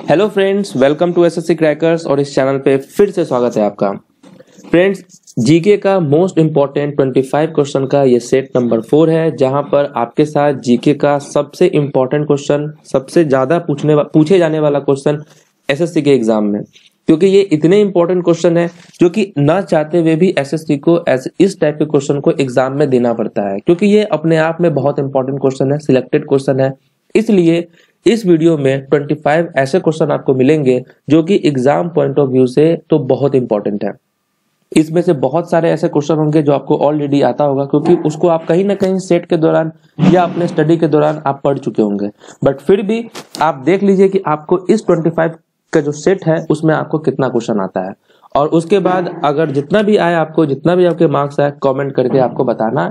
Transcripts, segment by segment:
Hello friends, welcome to SSC crackers और इस channel पे फिर से स्वागत है आपका। फ्रेंड्स, जीके का मोस्ट इम्पोर्टेंट 25 क्वेश्चन का ये सेट नंबर 4 है, जहां पर आपके साथ जीके का सबसे इम्पोर्टेंट क्वेश्चन, सबसे ज्यादा पूछे जाने वाला क्वेश्चन एसएससी के एग्जाम में, क्योंकि ये इतने इंपॉर्टेंट क्वेश्चन है जो कि ना चाहते हुए भी एसएससी को इस टाइप के क्वेश्चन को एग्जाम में देना पड़ता है, क्योंकि ये अपने आप में बहुत इंपॉर्टेंट क्वेश्चन है, सिलेक्टेड क्वेश्चन है। इसलिए इस वीडियो में 25 ऐसे क्वेश्चन आपको मिलेंगे जो कि एग्जाम पॉइंट ऑफ व्यू से तो बहुत इंपॉर्टेंट है। इसमें से बहुत सारे ऐसे क्वेश्चन होंगे जो आपको ऑलरेडी आता होगा, क्योंकि उसको आप कहीं ना कहीं सेट के दौरान या अपने स्टडी के दौरान आप पढ़ चुके होंगे। बट फिर भी आप देख लीजिए कि आपको इस 25 का जो सेट है उसमें आपको कितना क्वेश्चन आता है, और उसके बाद अगर जितना भी आए, आपको जितना भी आपके मार्क्स आए, कमेंट करके आपको बताना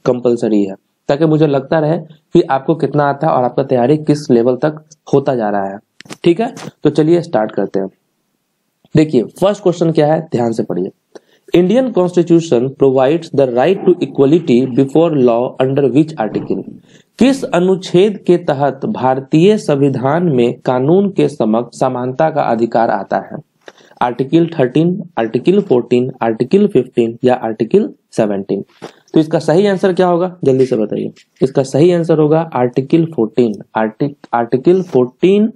कंपलसरी है, ताकि मुझे लगता रहे कि आपको कितना आता है और आपका तैयारी किस लेवल तक होता जा रहा है। ठीक है, तो चलिए स्टार्ट करते हैं। देखिए फर्स्ट क्वेश्चन क्या है, ध्यान से पढ़िए। Indian constitution provides the right to equality before law under which article? किस अनुच्छेद के तहत भारतीय संविधान में कानून के समक्ष समानता का अधिकार आता है? आर्टिकल 13, आर्टिकल 14, आर्टिकल 15 या आर्टिकल 17? तो इसका सही आंसर क्या होगा, जल्दी से बताइए। इसका सही आंसर होगा आर्टिकल 14। आर्टिकल 14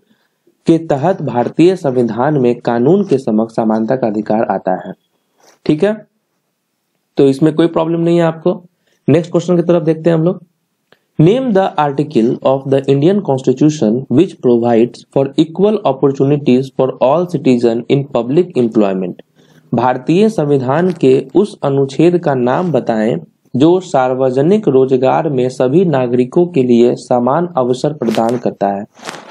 के तहत भारतीय संविधान में कानून के समक्ष समानता का अधिकार आता है। ठीक है, तो इसमें कोई प्रॉब्लम नहीं है आपको। नेक्स्ट क्वेश्चन की तरफ देखते हैं हम लोग। Name the article of the Indian constitution which provides for equal opportunities for all citizen in public employment? भारतीय संविधान के उस अनुच्छेद का नाम बताएं जो सार्वजनिक रोजगार में सभी नागरिकों के लिए समान अवसर प्रदान करता है।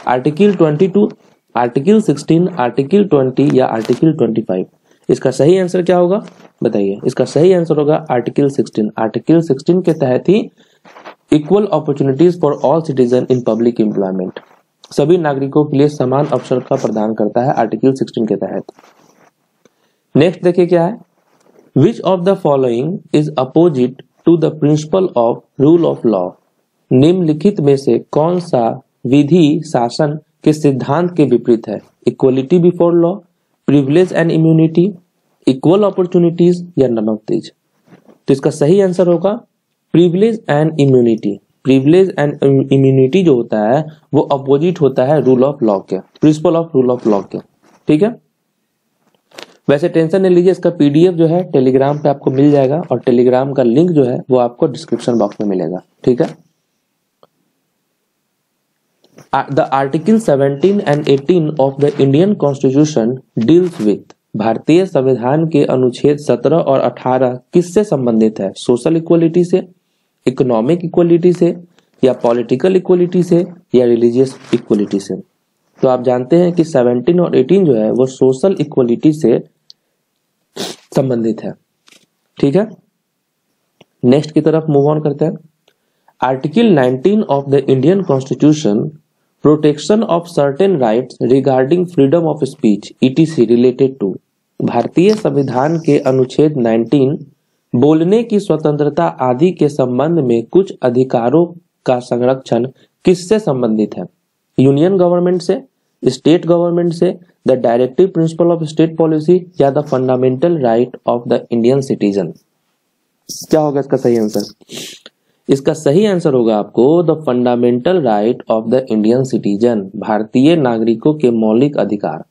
आर्टिकल 22, आर्टिकल 16, आर्टिकल 20 या आर्टिकल 25? इसका सही आंसर क्या होगा बताइए। इसका सही आंसर होगा आर्टिकल 16। आर्टिकल 16 के तहत ही equal opportunities for all citizen in public employment, सभी नागरिकों के लिए समान अवसर का प्रदान करता है आर्टिकल 16 के तहत। नेक्स्ट देखिए क्या है। Which of the following is opposite to the principle of rule of law? निम्नलिखित में से कौन सा विधि शासन के सिद्धांत के विपरीत है? Equality before law, privilege and immunity, equal opportunities या नन ऑफ दीज? तो इसका सही आंसर होगा privilege and immunity. Privilege and immunity जो होता है वो अपोजिट होता है रूल ऑफ लॉ के, principal of rule of law के। ठीक है, वैसे टेंशन नहीं लीजिए, इसका पीडीएफ जो है टेलीग्राम पे आपको मिल जाएगा, और टेलीग्राम का लिंक जो है वो आपको डिस्क्रिप्शन बॉक्स में मिलेगा। ठीक है, the article 17 and 18 of the Indian constitution deals with? भारतीय संविधान के अनुच्छेद 17 और 18 किससे संबंधित है? सोशल इक्वलिटी से, इकोनॉमिक इक्वलिटी से, या पॉलिटिकल इक्वलिटी से, या रिलीजियस इक्वलिटी से? तो आप जानते हैं कि 17 और 18 जो है वो सोशल इक्वलिटी से संबंधित है। ठीक है, नेक्स्ट की तरफ मूव ऑन करते हैं। Article 19 of the Indian constitution protection of certain rights regarding freedom of speech ETC related to? भारतीय संविधान के अनुच्छेद 19 बोलने की स्वतंत्रता आदि के संबंध में कुछ अधिकारों का संरक्षण किससे संबंधित है? यूनियन गवर्नमेंट से, स्टेट गवर्नमेंट से, the directive principle of state policy, या the fundamental right of the Indian citizen? क्या होगा इसका सही आंसर? इसका सही आंसर होगा आपको the fundamental right of the Indian citizen, भारतीय नागरिकों के मौलिक अधिकार।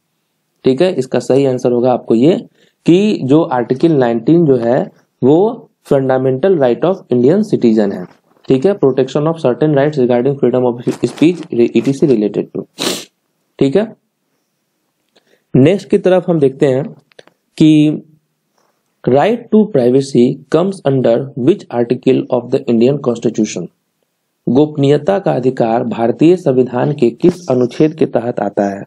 ठीक है, इसका सही आंसर होगा आपको ये कि जो आर्टिकल 19 जो है वो fundamental right of Indian citizen है। ठीक है, protection of certain rights regarding freedom of speech ETC related to. ठीक है, नेक्स्ट की तरफ हम देखते हैं कि right to privacy comes under which article of the Indian constitution? गोपनीयता का अधिकार भारतीय संविधान के किस अनुच्छेद के तहत आता है?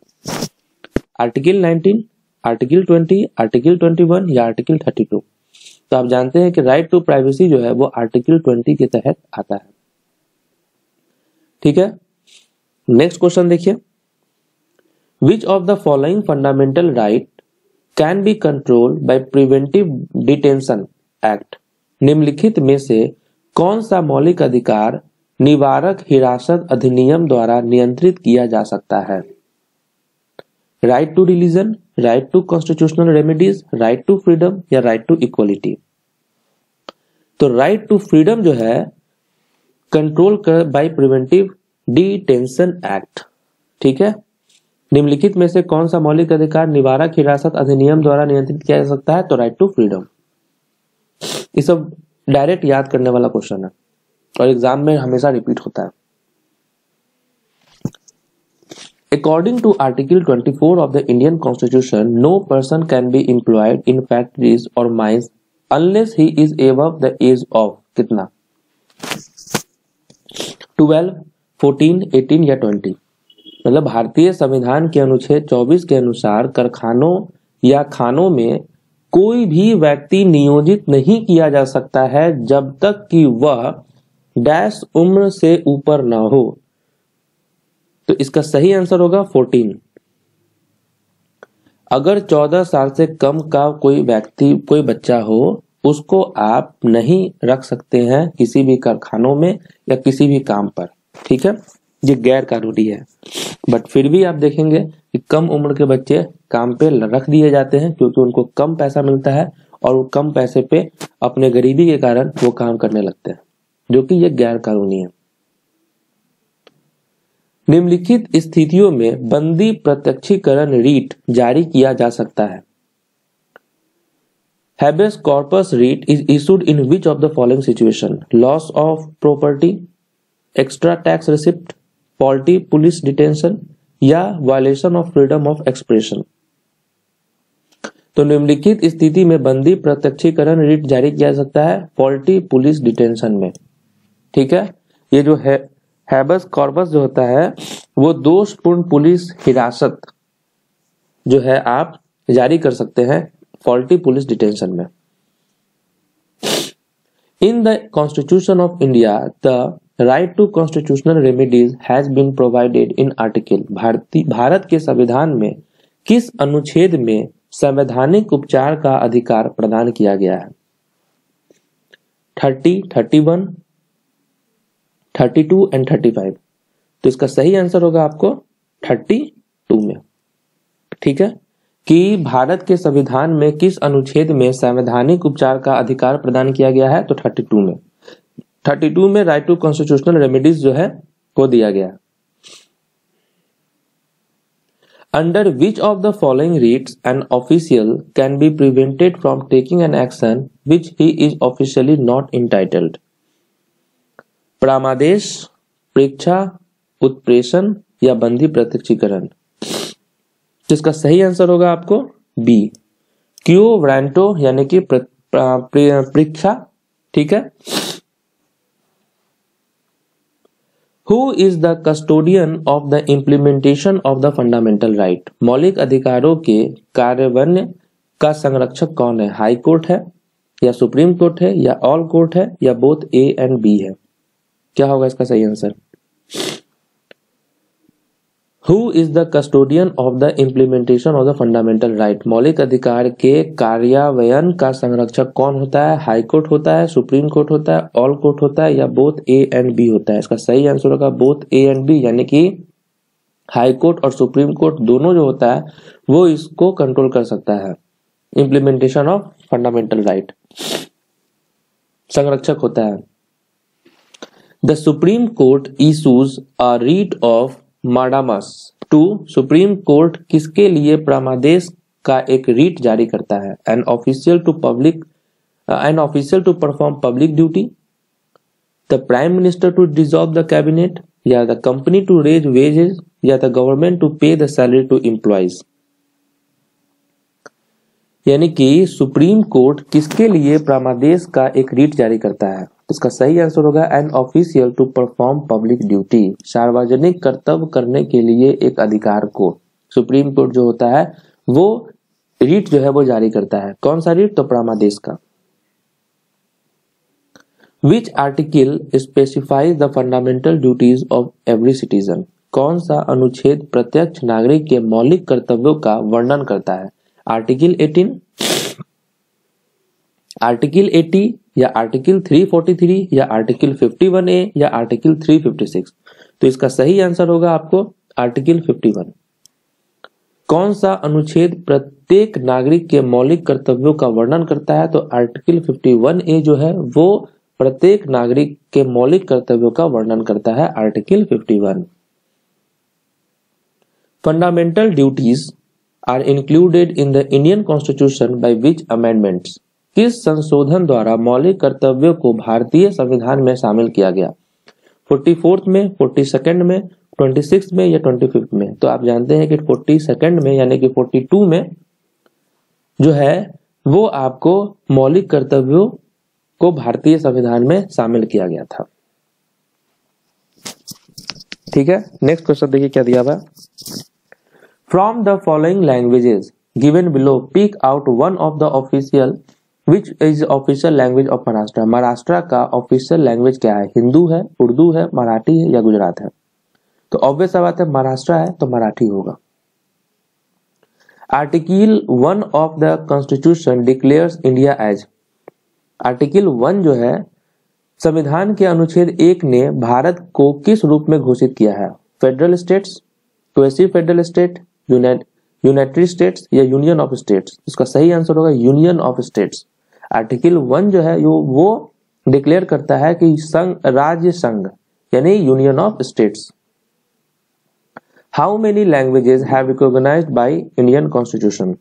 आर्टिकल 19, आर्टिकल 20, आर्टिकल 21 या आर्टिकल 32? तो आप जानते हैं कि राइट टू प्राइवेसी जो है वो आर्टिकल 20 के तहत आता है। ठीक है, नेक्स्ट क्वेश्चन देखिए। विच of the following fundamental right can be controlled by preventive detention act? निम्नलिखित में से कौन सा मौलिक अधिकार निवारक हिरासत अधिनियम द्वारा नियंत्रित किया जा सकता है? Right to religion, right to constitutional remedies, right to freedom या राइट टू इक्वलिटी। तो राइट टू फ्रीडम जो है कंट्रोल कर बाय प्रिवेंटिव डिटेंशन एक्ट, ठीक है। निम्नलिखित में से कौन सा मौलिक अधिकार निवारक हिरासत अधिनियम द्वारा नियंत्रित किया जा सकता है? तो राइट टू फ्रीडम। ये सब डायरेक्ट याद करने वाला क्वेश्चन है और एग्जाम में हमेशा रिपीट होता है। According to Article 24 of the Indian Constitution, no person can be employed in factories or mines unless he is above the age of कितना? 12, 14, 18 या 20। मतलब भारतीय संविधान के अनुच्छेद 24 के अनुसार कारखानों या खानों में कोई भी व्यक्ति नियोजित नहीं किया जा सकता है जब तक कि वह डैश उम्र से ऊपर ना हो। तो इसका सही आंसर होगा 14। अगर 14 साल से कम का कोई व्यक्ति, कोई बच्चा हो, उसको आप नहीं रख सकते हैं किसी भी कारखानों में या किसी भी काम पर, ठीक है। ये गैर कानूनी है, बट फिर भी आप देखेंगे कि कम उम्र के बच्चे काम पे रख दिए जाते हैं क्योंकि उनको कम पैसा मिलता है और वो कम पैसे पे अपने गरीबी के कारण वो काम करने लगते हैं, जो कि ये गैर कानूनी है। निम्नलिखित स्थितियों में बंदी प्रत्यक्षीकरण रीट जारी किया जा सकता है। Habeas corpus writ is issued in which of the following situation? Loss of property, extra tax receipt, faulty police detention या violation of freedom of expression। तो निम्नलिखित स्थिति में बंदी प्रत्यक्षीकरण रीट जारी किया जा सकता है फॉल्टी पुलिस डिटेंशन में, ठीक है। ये जो है हैबस कॉर्पस जो होता है वो दोषपूर्ण पुलिस हिरासत जो है आप जारी कर सकते हैं फॉल्टी पुलिस डिटेंशन में। In the constitution of India the right to constitutional remedies has been provided in article. भारत के संविधान में किस अनुच्छेद में संवैधानिक उपचार का अधिकार प्रदान किया गया है? 30, 31, 32 एंड 35। तो इसका सही आंसर होगा आपको 32 में, ठीक है। कि भारत के संविधान में किस अनुच्छेद में संवैधानिक उपचार का अधिकार प्रदान किया गया है? तो 32 में। 32 में राइट टू कॉन्स्टिट्यूशनल रेमेडीज जो है वो दिया गया। Under which of the following writs an official can be prevented from taking an action which he is officially not entitled? प्रामादेश, प्रेक्षा, उत्प्रेषण या बंदी प्रत्यक्षीकरण। इसका सही आंसर होगा आपको बी, क्यू वारंटो यानी कि परीक्षा, ठीक है। Who is the custodian of the implementation of the fundamental right? मौलिक अधिकारों के कार्यान्वयन का संरक्षक कौन है? हाई कोर्ट है या सुप्रीम कोर्ट है या ऑल कोर्ट है या बोथ ए एंड बी है? क्या होगा इसका सही answer? Who is the custodian of the implementation of the fundamental right? मौलिक अधिकार के कार्यान्वयन का संरक्षक कौन होता है? हाई कोर्ट होता है, सुप्रीम कोर्ट होता है, ऑल कोर्ट होता है या बोथ ए एंड बी होता है? इसका सही आंसर होगा बोथ ए एंड बी, यानी कि हाई कोर्ट और सुप्रीम कोर्ट दोनों जो होता है वो इसको कंट्रोल कर सकता है। इम्प्लीमेंटेशन ऑफ फंडामेंटल राइट संरक्षक होता है। The Supreme Court issues a writ of mandamus to. Supreme Court किसके लिए प्रामादेश का एक रीट जारी करता है? An official to perform public duty, the prime minister to dissolve the cabinet या the company to raise wages या the government to pay the salary to employees. यानी कि सुप्रीम कोर्ट किसके लिए प्रामादेश का एक रीट जारी करता है? इसका सही आंसर होगा an official to perform public duty. सार्वजनिक कर्तव्य करने के लिए एक अधिकार को सुप्रीम कोर्ट जो होता है वो रीट जो है वो जारी करता है। कौन सा रीट? तो प्रामादेश का। Which article specifies the fundamental duties of every citizen? कौन सा अनुच्छेद प्रत्यक्ष नागरिक के मौलिक कर्तव्यों का वर्णन करता है? आर्टिकल 18, आर्टिकल 80 या आर्टिकल 343 या आर्टिकल 51A या आर्टिकल 356? तो इसका सही आंसर होगा आपको आर्टिकल 51। कौन सा अनुच्छेद प्रत्येक नागरिक के मौलिक कर्तव्यों का वर्णन करता है? तो आर्टिकल 51A जो है वो प्रत्येक नागरिक के मौलिक कर्तव्यों का वर्णन करता है, article 51। Fundamental duties are included in the Indian constitution by which amendments? किस संशोधन द्वारा मौलिक कर्तव्यों को भारतीय संविधान में शामिल किया गया? 44th में, 42nd में, 26th में या 25th में? तो आप जानते हैं कि 42nd में यानी कि 42 में जो है वो आपको मौलिक कर्तव्यों को भारतीय संविधान में शामिल किया गया था। ठीक है, नेक्स्ट क्वेश्चन देखिए क्या दिया हुआ है। From the following languages given below pick out one of the official which is official language of Maharashtra? Maharashtra का ऑफिशियल लैंग्वेज क्या है? हिंदू है, उर्दू है, मराठी है या गुजरात है? तो ऑब्वियस बात है महाराष्ट्र है तो मराठी होगा। Article 1 of the constitution declares India as? Article 1 जो है संविधान के अनुच्छेद 1 ने भारत को किस रूप में घोषित किया है? Federal states, quasi federal state, United states या यूनियन ऑफ स्टेट्स? इसका सही आंसर होगा यूनियन ऑफ स्टेट्स। आर्टिकल 1 जो है वो डिक्लेयर करता है कि संघ, राज्य संघ यानी union of states. How many languages have recognised by Indian constitution?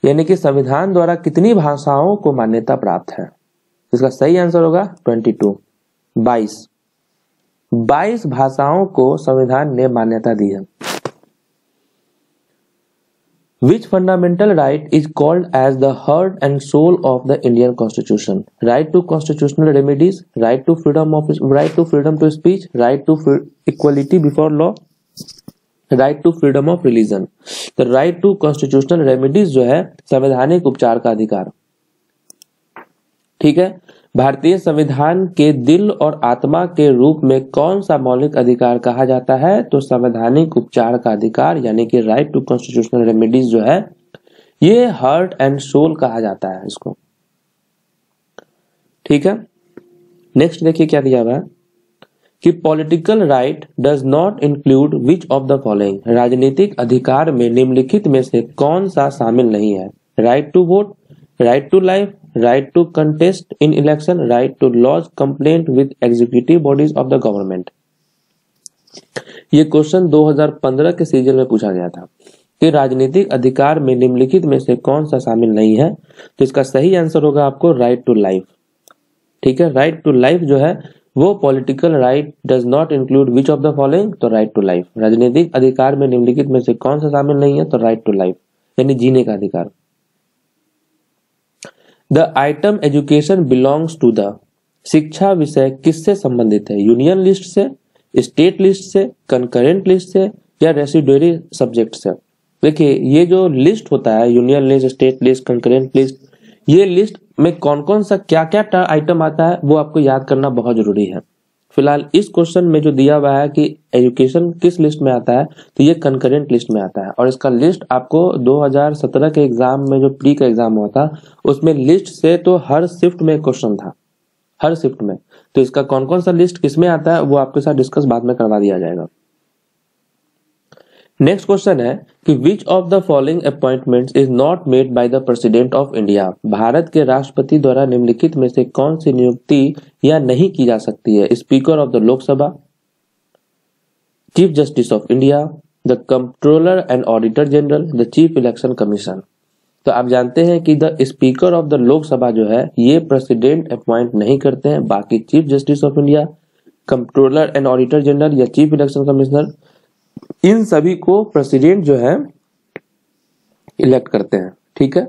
यानी कि संविधान द्वारा कितनी भाषाओं को मान्यता प्राप्त है? इसका सही आंसर होगा 22, 22 भाषाओं को संविधान ने मान्यता दी है। Which fundamental right is called as the heart and soul of the Indian Constitution? Right to constitutional remedies, right to freedom to speech, right to equality before law, right to freedom of religion. The right to constitutional remedies जो है संवैधानिक उपचार का अधिकार। ठीक है, भारतीय संविधान के दिल और आत्मा के रूप में कौन सा मौलिक अधिकार कहा जाता है? तो संवैधानिक उपचार का अधिकार यानी कि राइट टू कॉन्स्टिट्यूशनल रेमेडीज जो है ये हार्ट एंड सोल कहा जाता है इसको। ठीक है, नेक्स्ट देखिए क्या दिया हुआ है कि political right does not include which of the following? राजनीतिक अधिकार में निम्नलिखित में से कौन सा शामिल नहीं है? Right to vote, right to life, right to contest in election, right to lodge complaint with executive bodies of the government। ये क्वेश्चन 2015 के सीजन में पूछा गया था कि राजनीतिक अधिकार में निम्नलिखित में से कौन सा शामिल नहीं है? तो इसका सही आंसर होगा आपको राइट टू लाइफ। ठीक है, राइट टू लाइफ जो है वो political right does not include which of the following? तो राइट टू लाइफ। राजनीतिक अधिकार में निम्नलिखित में से कौन सा शामिल नहीं है? तो राइट टू लाइफ यानी जीने का अधिकार। The item education belongs to the? शिक्षा विषय किससे संबंधित है? यूनियन लिस्ट से, स्टेट लिस्ट से, कंकरेंट लिस्ट से या रेसिडुअरी सब्जेक्ट से? देखिए ये जो लिस्ट होता है union list, state list, concurrent list, ये लिस्ट में कौन कौन सा क्या क्या आइटम आता है वो आपको याद करना बहुत जरूरी है। फिलहाल इस क्वेश्चन में जो दिया हुआ है कि एजुकेशन किस लिस्ट में आता है तो ये कंकरेंट लिस्ट में आता है और इसका लिस्ट आपको 2017 के एग्जाम में जो प्री का एग्जाम हुआ था उसमें लिस्ट से तो हर शिफ्ट में क्वेश्चन था, हर शिफ्ट में। तो इसका कौन कौन सा लिस्ट किस में आता है वो आपके साथ डिस्कस बाद में करवा दिया जाएगा। नेक्स्ट क्वेश्चन है कि विच of the following appointments is not made by the president of India? Bharat के राष्ट्रपति द्वारा निम्नलिखित में से कौन सी नियुक्ति या नहीं की जा सकती है? Speaker of the Lok Sabha, chief justice of India, the controller and auditor general, the chief election commission. तो आप जानते हैं कि the speaker of the Lok Sabha जो है ये प्रेसिडेंट अपॉइंट नहीं करते हैं, बाकी chief justice of India, controller and auditor general या चीफ इलेक्शन कमिश्नर इन सभी को प्रेसिडेंट जो है इलेक्ट करते हैं। ठीक है,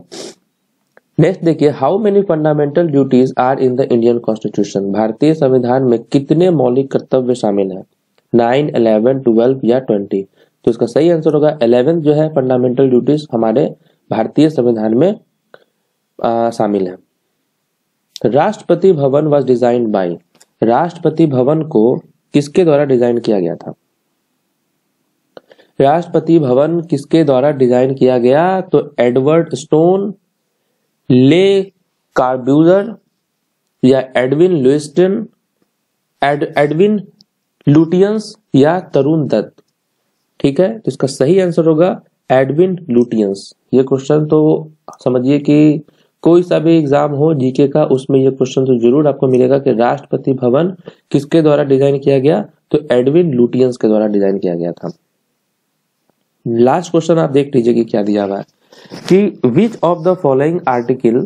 नेक्स्ट देखिए how many fundamental duties are in the Indian constitution? भारतीय संविधान में कितने मौलिक कर्तव्य शामिल हैं? 9, 11, 12 या 20? तो इसका सही आंसर होगा 11 जो है फंडामेंटल ड्यूटीज हमारे भारतीय संविधान में शामिल है। Rashtrapati Bhavan was designed bye? Rashtrapati Bhavan को किसके द्वारा डिजाइन किया गया था? राष्ट्रपति भवन किसके द्वारा डिजाइन किया गया? तो एडवर्ड स्टोन, ले कार्ब्यूजर या एडविन लुइस्टन, एडविन लुटियंस या तरुण दत्त? ठीक है, तो इसका सही आंसर होगा एडविन लुटियंस। ये क्वेश्चन तो समझिए कि कोई सा भी एग्जाम हो जीके का, उसमें ये क्वेश्चन तो जरूर आपको मिलेगा कि राष्ट्रपति भवन किसके द्वारा डिजाइन किया गया, तो एडविन लुटियंस के द्वारा डिजाइन किया गया था। लास्ट क्वेश्चन आप देख लीजिए कि क्या दिया हुआ है कि विच of the following article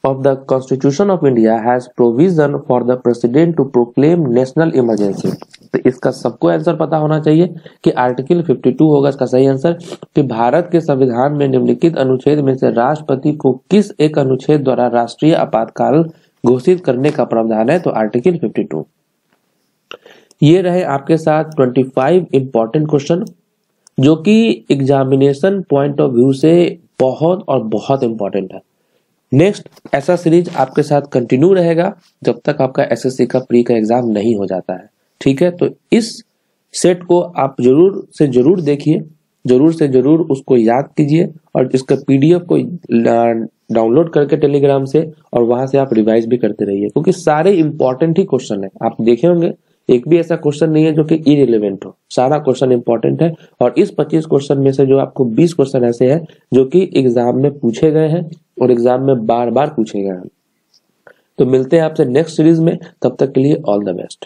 of the Constitution of India has provision for the President to proclaim national emergency। तो इसका सबको आंसर पता होना चाहिए कि आर्टिकल 52 होगा इसका सही आंसर, कि भारत के संविधान में निम्नलिखित अनुच्छेद में से राष्ट्रपति को किस एक अनुच्छेद द्वारा राष्ट्रीय आपातकाल घोषित करने का प्रावधान है, तो आर्टिकल 52। ये रहे आपके साथ 25 इंपॉर्टेंट क्वेश्चन जो कि एग्जामिनेशन पॉइंट ऑफ व्यू से बहुत और बहुत इंपॉर्टेंट है। नेक्स्ट ऐसा सीरीज आपके साथ कंटिन्यू रहेगा जब तक आपका एसएससी का प्री का एग्जाम नहीं हो जाता है, ठीक है। तो इस सेट को आप जरूर से जरूर देखिए, जरूर से जरूर उसको याद कीजिए और इसका पीडीएफ को डाउनलोड करके टेलीग्राम से, और वहां से आप रिवाइज भी करते रहिए क्योंकि सारे इंपॉर्टेंट ही क्वेश्चन है। आप देखे होंगे एक भी ऐसा क्वेश्चन नहीं है जो कि इरिलेवेंट हो, सारा क्वेश्चन इंपॉर्टेंट है। और इस 25 क्वेश्चन में से जो आपको 20 क्वेश्चन ऐसे हैं जो कि एग्जाम में पूछे गए हैं और एग्जाम में बार बार पूछे गए हैं। तो मिलते हैं आपसे नेक्स्ट सीरीज में, तब तक के लिए ऑल द बेस्ट।